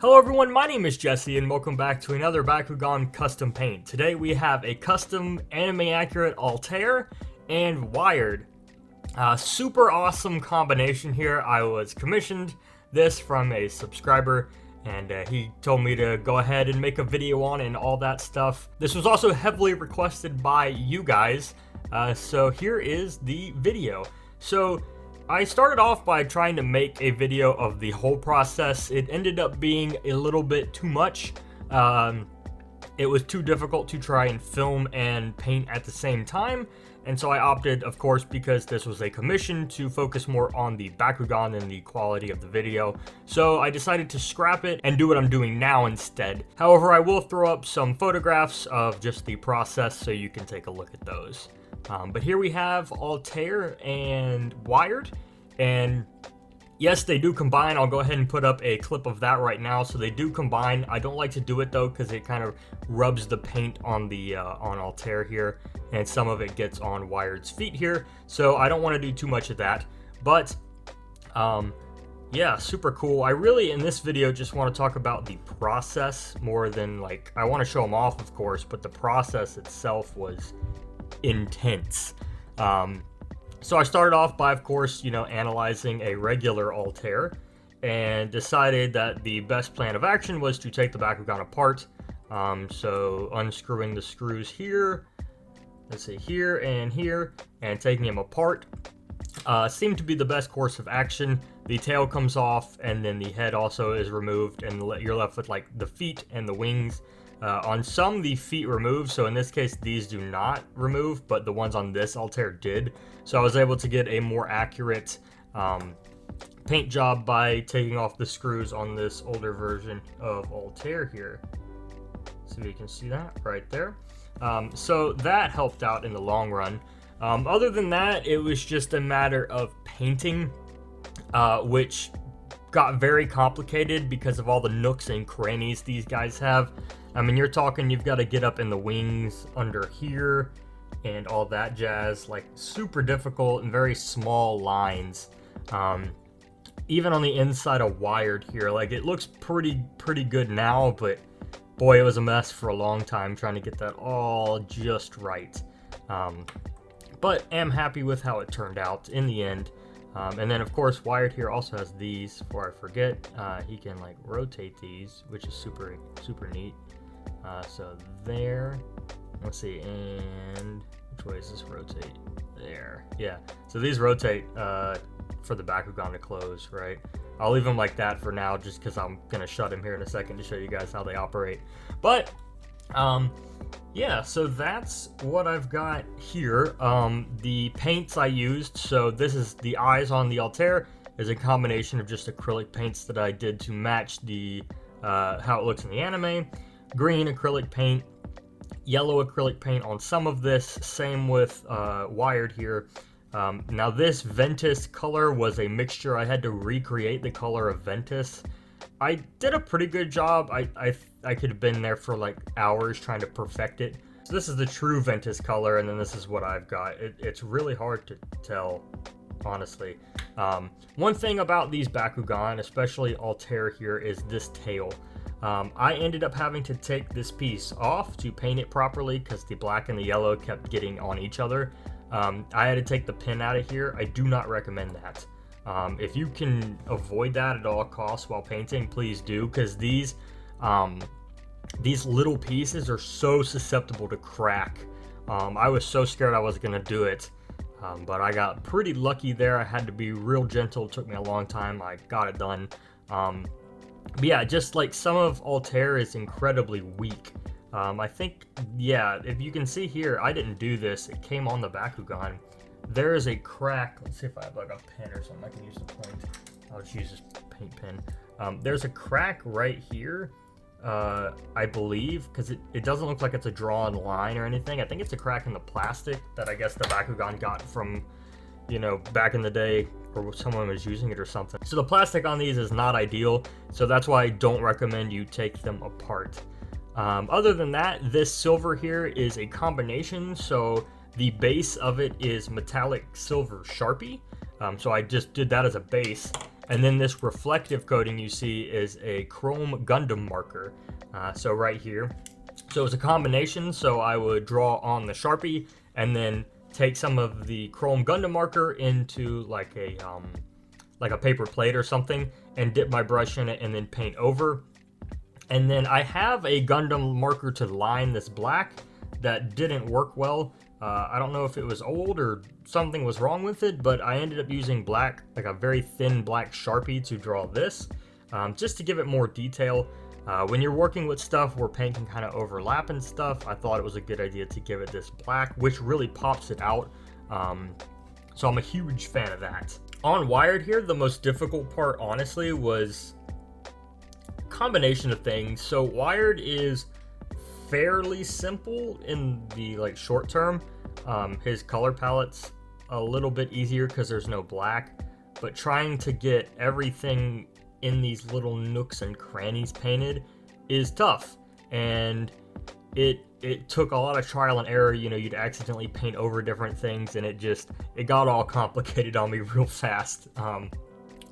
Hello everyone, my name is Jesse and welcome back to another BAKUGAN custom paint. Today we have a custom anime accurate Altair and Wired. Super awesome combination here. I was commissioned this from a subscriber and he told me to go ahead and make a video on it and all that stuff. This was also heavily requested by you guys, so here is the video. So I started off by trying to make a video of the whole process. It ended up being a little bit too much. It was too difficult to try and film and paint at the same time. And so I opted, of course, because this was a commission, to focus more on the BAKUGAN and the quality of the video. So I decided to scrap it and do what I'm doing now instead. However, I will throw up some photographs of just the process so you can take a look at those. But here we have Altair and Wired, and yes, they do combine. I'll go ahead and put up a clip of that right now. So they do combine. I don't like to do it though because it kind of rubs the paint on the on Altair here, and some of it gets on Wired's feet here. So I don't want to do too much of that. But yeah, super cool. I really in this video just want to talk about the process more than like I want to show them off, of course, but the process itself was intense. So I started off by, of course, analyzing a regular Altair and decided that the best plan of action was to take the BAKUGAN apart. So unscrewing the screws here, let's see, here and here, and taking them apart seemed to be the best course of action. The tail comes off and then the head also is removed, and you're left with like the feet and the wings. On some, the feet remove, so in this case, these do not remove, but the ones on this Altair did. So I was able to get a more accurate paint job by taking off the screws on this older version of Altair here. So you can see that right there. So that helped out in the long run. Other than that, it was just a matter of painting, which got very complicated because of all the nooks and crannies these guys have. I mean, you're talking, you've got to get up in the wings under here and all that jazz, like super difficult and very small lines. Even on the inside of Wired here, like it looks pretty good now, but boy, it was a mess for a long time trying to get that all just right. But am happy with how it turned out in the end. And then of course Wired here also has these. Before I forget, he can like rotate these, which is super neat. So there, let's see, and which way does this rotate? There, yeah. So these rotate for the BAKUGAN to close, right? I'll leave them like that for now, just because I'm gonna shut him here in a second to show you guys how they operate. But yeah, so that's what I've got here. The paints I used, so this is the eyes on the Altair, is a combination of just acrylic paints that I did to match the how it looks in the anime. Green acrylic paint, yellow acrylic paint on some of this, same with Wired here. Now this Ventus color was a mixture. I had to recreate the color of Ventus. I did a pretty good job. I could have been there for like hours trying to perfect it. So this is the true Ventus color, and then this is what I've got. It's really hard to tell, honestly. One thing about these BAKUGAN, especially Altair here, is this tail. I ended up having to take this piece off to paint it properly because the black and the yellow kept getting on each other. I had to take the pin out of here. I do not recommend that. If you can avoid that at all costs while painting, please do, because these little pieces are so susceptible to crack. I was so scared I wasn't going to do it, but I got pretty lucky there. I had to be real gentle. It took me a long time. I got it done. But yeah, just like some of Altair is incredibly weak. I think, yeah, if you can see here, I didn't do this. It came on the BAKUGAN. There is a crack. Let's see if I have like a pen or something. I can use the point. I'll just use this paint pen. There's a crack right here, I believe, because it doesn't look like it's a drawn line or anything. I think it's a crack in the plastic that I guess the BAKUGAN got from, back in the day, or someone was using it or something. So the plastic on these is not ideal, so that's why I don't recommend you take them apart. Other than that, this silver here is a combination, so the base of it is metallic silver Sharpie. So I just did that as a base, And then this reflective coating you see is a chrome Gundam marker. So right here. So it's a combination, so I would draw on the Sharpie and then take some of the chrome Gundam marker into like a paper plate or something and dip my brush in it and then paint over. And then I have a Gundam marker to line this black that didn't work well. I don't know if it was old or something was wrong with it, but I ended up using black, like a very thin black Sharpie to draw this, just to give it more detail. When you're working with stuff where paint can kind of overlap and stuff, I thought it was a good idea to give it this black, which really pops it out. So I'm a huge fan of that. On Wired here, the most difficult part, honestly, was a combination of things. So Wired is fairly simple in the short term. His color palette's a little bit easier because there's no black, but trying to get everything in these little nooks and crannies painted is tough, and it took a lot of trial and error. You know, you'd accidentally paint over different things, and it got all complicated on me real fast.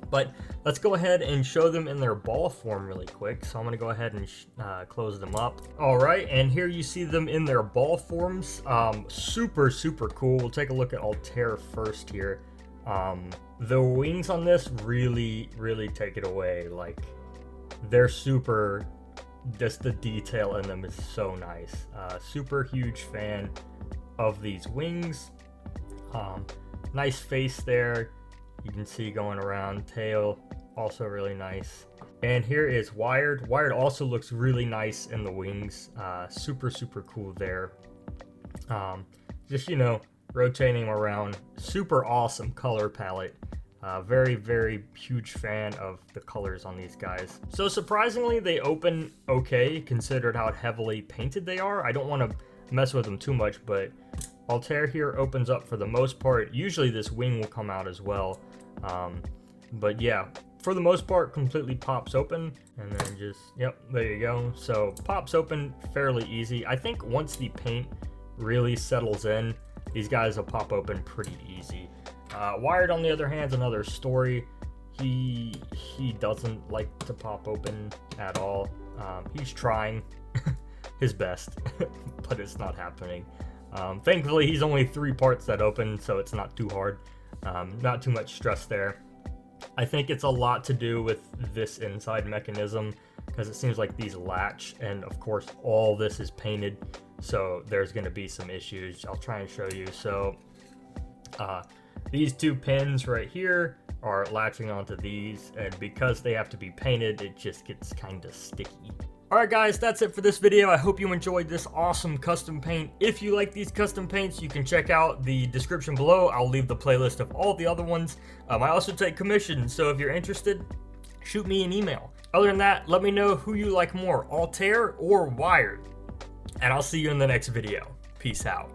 But let's go ahead and show them in their ball form really quick. So I'm going to go ahead and close them up. All right, and here you see them in their ball forms. Super cool. We'll take a look at Altair first here. The wings on this really take it away. Like, they're super, just the detail in them is so nice. Super huge fan of these wings. Nice face there. You can see going around. Tail, also really nice. And here is Wired. Wired also looks really nice in the wings. Super cool there. Just, you know, rotating around. Super awesome color palette. Very huge fan of the colors on these guys. So surprisingly, they open okay, considered how heavily painted they are. I don't want to mess with them too much, but Altair here opens up for the most part. Usually this wing will come out as well. But yeah, for the most part, completely pops open, and then just, yep, there you go. So pops open fairly easy. I think once the paint really settles in, these guys will pop open pretty easy. Wired, on the other hand, is another story. He doesn't like to pop open at all. He's trying his best, but it's not happening. Thankfully, he's only 3 parts that open, so it's not too hard. Not too much stress there. I think it's a lot to do with this inside mechanism, because it seems like these latch, and of course all this is painted, so there's going to be some issues. I'll try and show you. So these 2 pins right here are latching onto these, and because they have to be painted, it just gets kind of sticky. Alright guys, that's it for this video. I hope you enjoyed this awesome custom paint. If you like these custom paints, you can check out the description below. I'll leave the playlist of all the other ones. I also take commissions, so if you're interested, shoot me an email. Other than that, let me know who you like more, Altair or Wired. And I'll see you in the next video. Peace out.